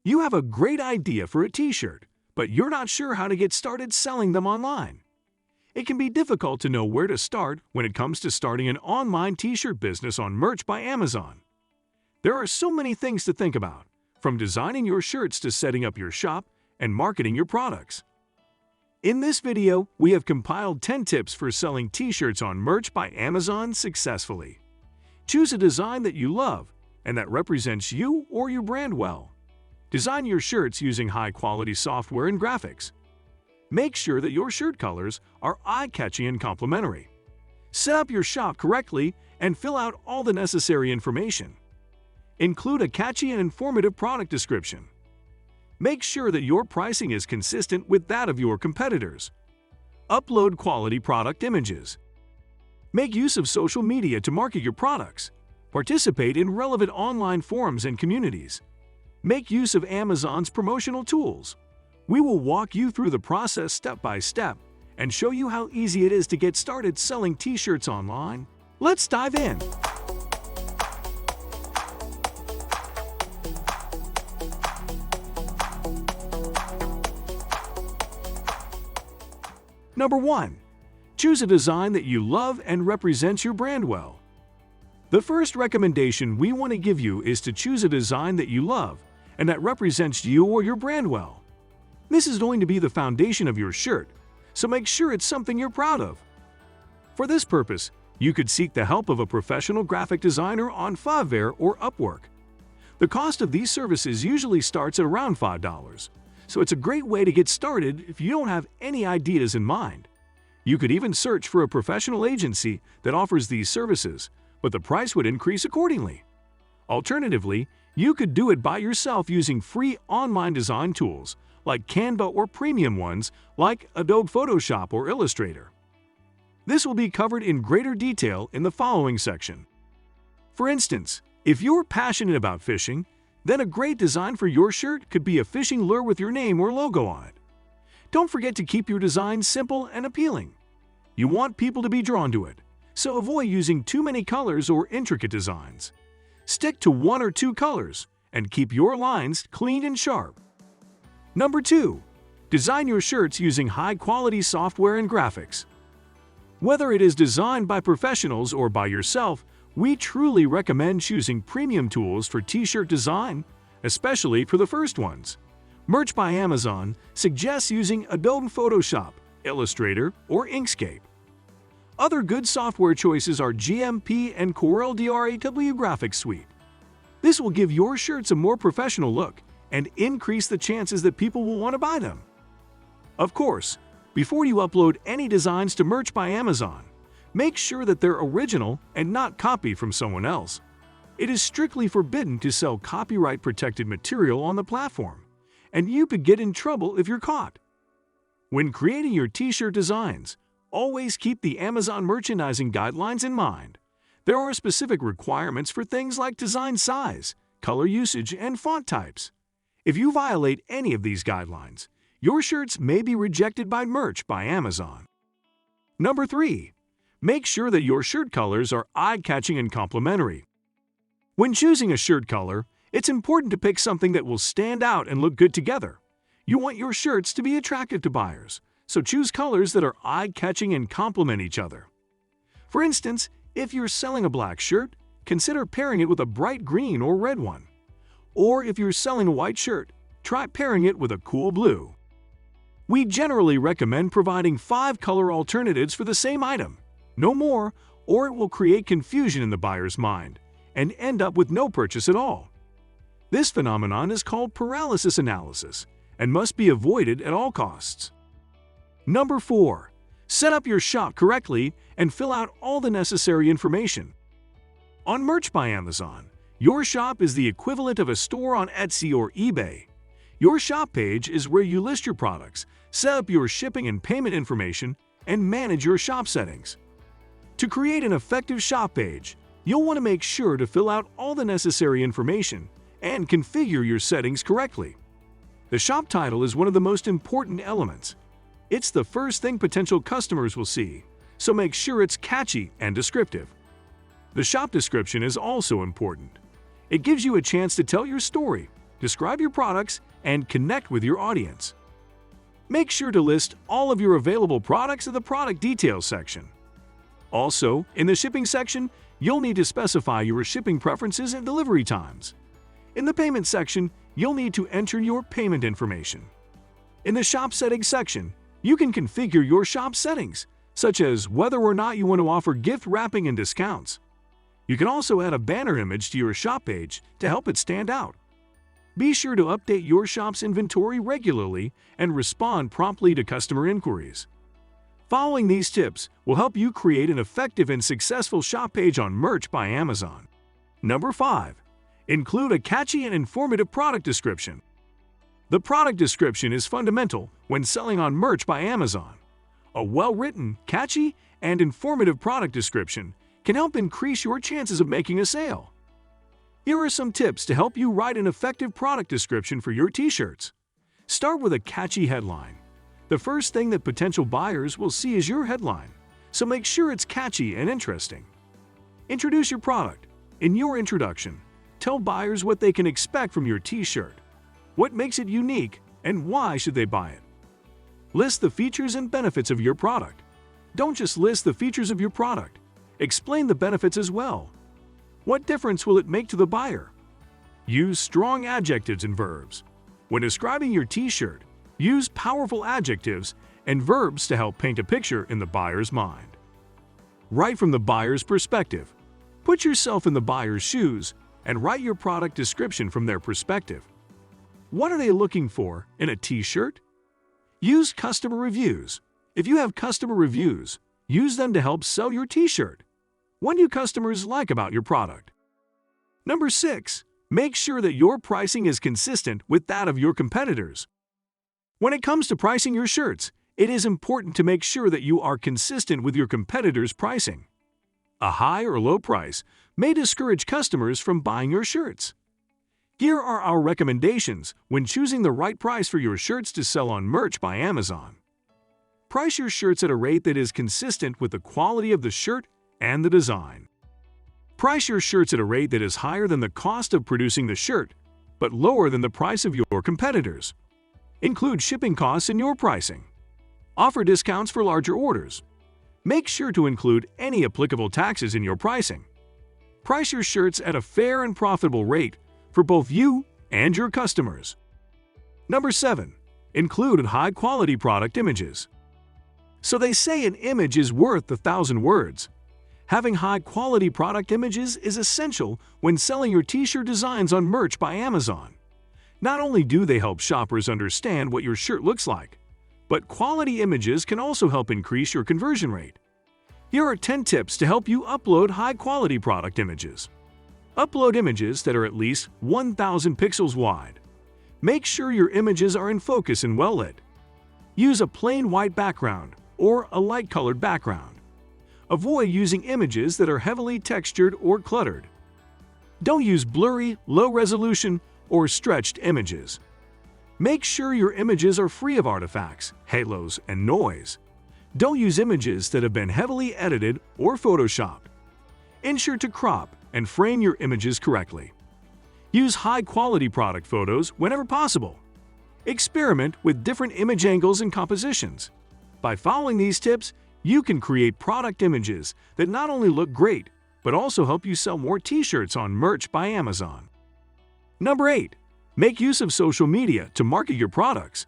You have a great idea for a t-shirt, but you're not sure how to get started selling them online. It can be difficult to know where to start when it comes to starting an online t-shirt business on Merch by Amazon. There are so many things to think about, from designing your shirts to setting up your shop and marketing your products. In this video, we have compiled 10 tips for selling t-shirts on Merch by Amazon successfully. Choose a design that you love and that represents you or your brand well. Design your shirts using high-quality software and graphics. Make sure that your shirt colors are eye-catchy and complementary. Set up your shop correctly and fill out all the necessary information. Include a catchy and informative product description. Make sure that your pricing is consistent with that of your competitors. Upload quality product images. Make use of social media to market your products. Participate in relevant online forums and communities. Make use of Amazon's promotional tools. We will walk you through the process step by step and show you how easy it is to get started selling t-shirts online. Let's dive in. Number 1. Choose a design that you love and represents your brand well. The first recommendation we want to give you is to choose a design that you love and that represents you or your brand well. This is going to be the foundation of your shirt, so make sure it's something you're proud of. For this purpose, you could seek the help of a professional graphic designer on Fiverr or Upwork. The cost of these services usually starts at around $5, so it's a great way to get started if you don't have any ideas in mind. You could even search for a professional agency that offers these services, but the price would increase accordingly. Alternatively, you could do it by yourself using free online design tools like Canva or premium ones like Adobe Photoshop or Illustrator. This will be covered in greater detail in the following section. For instance, if you're passionate about fishing, then a great design for your shirt could be a fishing lure with your name or logo on it. Don't forget to keep your design simple and appealing. You want people to be drawn to it, so avoid using too many colors or intricate designs. Stick to 1 or 2 colors and keep your lines clean and sharp. Number 2. Design your shirts using high-quality software and graphics. Whether it is designed by professionals or by yourself, we truly recommend choosing premium tools for t-shirt design, especially for the first ones. Merch by Amazon suggests using Adobe Photoshop, Illustrator, or Inkscape. Other good software choices are GMP and CorelDRAW Graphics Suite. This will give your shirts a more professional look and increase the chances that people will want to buy them. Of course, before you upload any designs to Merch by Amazon, make sure that they're original and not copied from someone else. It is strictly forbidden to sell copyright-protected material on the platform, and you could get in trouble if you're caught. When creating your t-shirt designs, always keep the Amazon merchandising guidelines in mind. There are specific requirements for things like design size, color usage, and font types. If you violate any of these guidelines, your shirts may be rejected by Merch by Amazon. Number 3. Make sure that your shirt colors are eye-catching and complementary. When choosing a shirt color, it's important to pick something that will stand out and look good together. You want your shirts to be attractive to buyers, so choose colors that are eye-catching and complement each other. For instance, if you're selling a black shirt, consider pairing it with a bright green or red one. Or if you're selling a white shirt, try pairing it with a cool blue. We generally recommend providing 5 color alternatives for the same item, no more, or it will create confusion in the buyer's mind and end up with no purchase at all. This phenomenon is called paralysis analysis and must be avoided at all costs. Number 4. Set up your shop correctly and fill out all the necessary information. On Merch by Amazon, your shop is the equivalent of a store on Etsy or eBay. Your shop page is where you list your products, set up your shipping and payment information, and manage your shop settings. To create an effective shop page, you'll want to make sure to fill out all the necessary information and configure your settings correctly. The shop title is one of the most important elements. It's the first thing potential customers will see, so make sure it's catchy and descriptive. The shop description is also important. It gives you a chance to tell your story, describe your products, and connect with your audience. Make sure to list all of your available products in the product details section. Also, in the shipping section, you'll need to specify your shipping preferences and delivery times. In the payment section, you'll need to enter your payment information. In the shop settings section, you can configure your shop settings, such as whether or not you want to offer gift wrapping and discounts. You can also add a banner image to your shop page to help it stand out. Be sure to update your shop's inventory regularly and respond promptly to customer inquiries. Following these tips will help you create an effective and successful shop page on Merch by Amazon. Number 5. Include a catchy and informative product description. The product description is fundamental when selling on Merch by Amazon. A well-written, catchy, and informative product description can help increase your chances of making a sale. Here are some tips to help you write an effective product description for your t-shirts. Start with a catchy headline. The first thing that potential buyers will see is your headline, so make sure it's catchy and interesting. Introduce your product. In your introduction, tell buyers what they can expect from your t-shirt, what makes it unique, and why should they buy it. List the features and benefits of your product. Don't just list the features of your product. Explain the benefits as well. What difference will it make to the buyer? Use strong adjectives and verbs. When describing your t-shirt, use powerful adjectives and verbs to help paint a picture in the buyer's mind. Write from the buyer's perspective. Put yourself in the buyer's shoes and write your product description from their perspective. What are they looking for in a t-shirt? Use customer reviews. If you have customer reviews, use them to help sell your t-shirt. What do customers like about your product? Number 6. Make sure that your pricing is consistent with that of your competitors. When it comes to pricing your shirts, it is important to make sure that you are consistent with your competitors' pricing. A high or low price may discourage customers from buying your shirts. Here are our recommendations when choosing the right price for your shirts to sell on Merch by Amazon. Price your shirts at a rate that is consistent with the quality of the shirt and the design. Price your shirts at a rate that is higher than the cost of producing the shirt, but lower than the price of your competitors. Include shipping costs in your pricing. Offer discounts for larger orders. Make sure to include any applicable taxes in your pricing. Price your shirts at a fair and profitable rate for both you and your customers. Number 7. Include high-quality product images. So they say an image is worth 1,000 words. Having high-quality product images is essential when selling your t-shirt designs on Merch by Amazon. Not only do they help shoppers understand what your shirt looks like, but quality images can also help increase your conversion rate. Here are 10 tips to help you upload high-quality product images. Upload images that are at least 1,000 pixels wide. Make sure your images are in focus and well-lit. Use a plain white background or a light-colored background. Avoid using images that are heavily textured or cluttered. Don't use blurry, low-resolution, or stretched images. Make sure your images are free of artifacts, halos, and noise. Don't use images that have been heavily edited or photoshopped. Ensure to crop and frame your images correctly. Use high-quality product photos whenever possible. Experiment with different image angles and compositions. By following these tips, you can create product images that not only look great, but also help you sell more t-shirts on Merch by Amazon. Number 8. Make use of social media to market your products.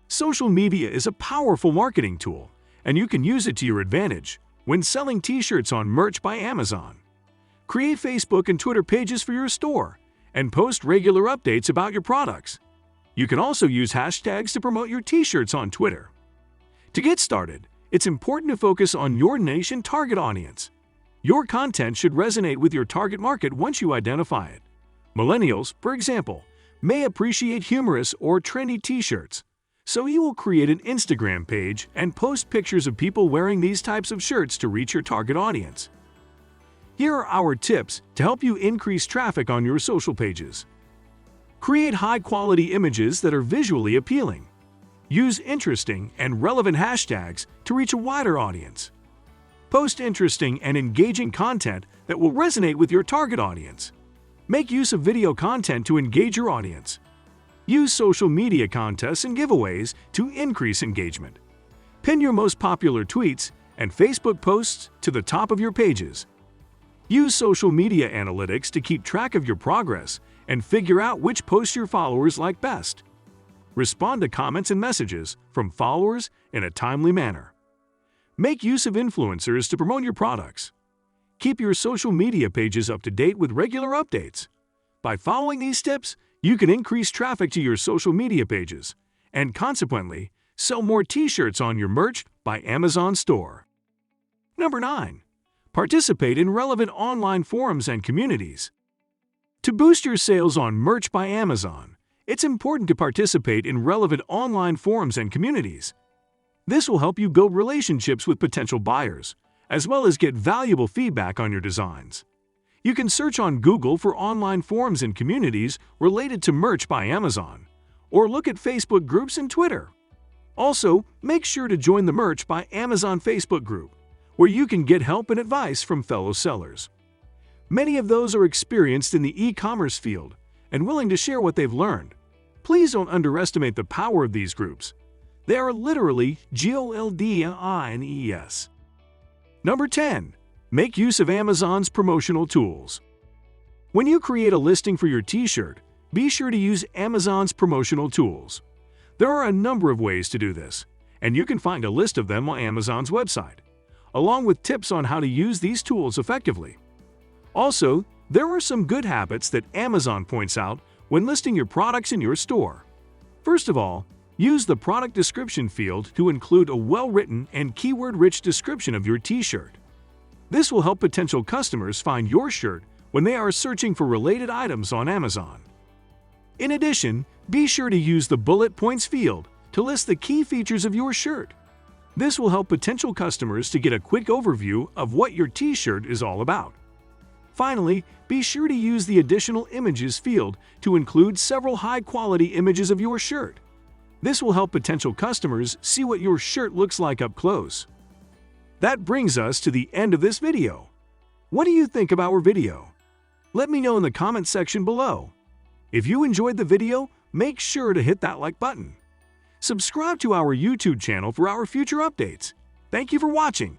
Social media is a powerful marketing tool, and you can use it to your advantage when selling t-shirts on Merch by Amazon. Create Facebook and Twitter pages for your store and post regular updates about your products. You can also use hashtags to promote your t-shirts on Twitter. To get started, it's important to focus on your niche and target audience. Your content should resonate with your target market once you identify it. Millennials, for example, may appreciate humorous or trendy t-shirts, so you will create an Instagram page and post pictures of people wearing these types of shirts to reach your target audience. Here are our tips to help you increase traffic on your social pages. Create high-quality images that are visually appealing. Use interesting and relevant hashtags to reach a wider audience. Post interesting and engaging content that will resonate with your target audience. Make use of video content to engage your audience. Use social media contests and giveaways to increase engagement. Pin your most popular tweets and Facebook posts to the top of your pages. Use social media analytics to keep track of your progress and figure out which posts your followers like best. Respond to comments and messages from followers in a timely manner. Make use of influencers to promote your products. Keep your social media pages up to date with regular updates. By following these tips, you can increase traffic to your social media pages and consequently sell more t-shirts on your Merch by Amazon store. Number 9. Participate in relevant online forums and communities. To boost your sales on Merch by Amazon, it's important to participate in relevant online forums and communities. This will help you build relationships with potential buyers, as well as get valuable feedback on your designs. You can search on Google for online forums and communities related to Merch by Amazon, or look at Facebook groups and Twitter. Also, make sure to join the Merch by Amazon Facebook group, where you can get help and advice from fellow sellers. Many of those are experienced in the e-commerce field and willing to share what they've learned. Please don't underestimate the power of these groups. They are literally goldines. Number 10. Make use of Amazon's promotional tools. When you create a listing for your t-shirt, be sure to use Amazon's promotional tools. There are a number of ways to do this, and you can find a list of them on Amazon's website, along with tips on how to use these tools effectively. Also, there are some good habits that Amazon points out when listing your products in your store. First of all, use the product description field to include a well-written and keyword-rich description of your t-shirt. This will help potential customers find your shirt when they are searching for related items on Amazon. In addition, be sure to use the bullet points field to list the key features of your shirt. This will help potential customers to get a quick overview of what your t-shirt is all about. Finally, be sure to use the additional images field to include several high-quality images of your shirt. This will help potential customers see what your shirt looks like up close. That brings us to the end of this video. What do you think about our video? Let me know in the comment section below. If you enjoyed the video, make sure to hit that like button. Subscribe to our YouTube channel for our future updates. Thank you for watching.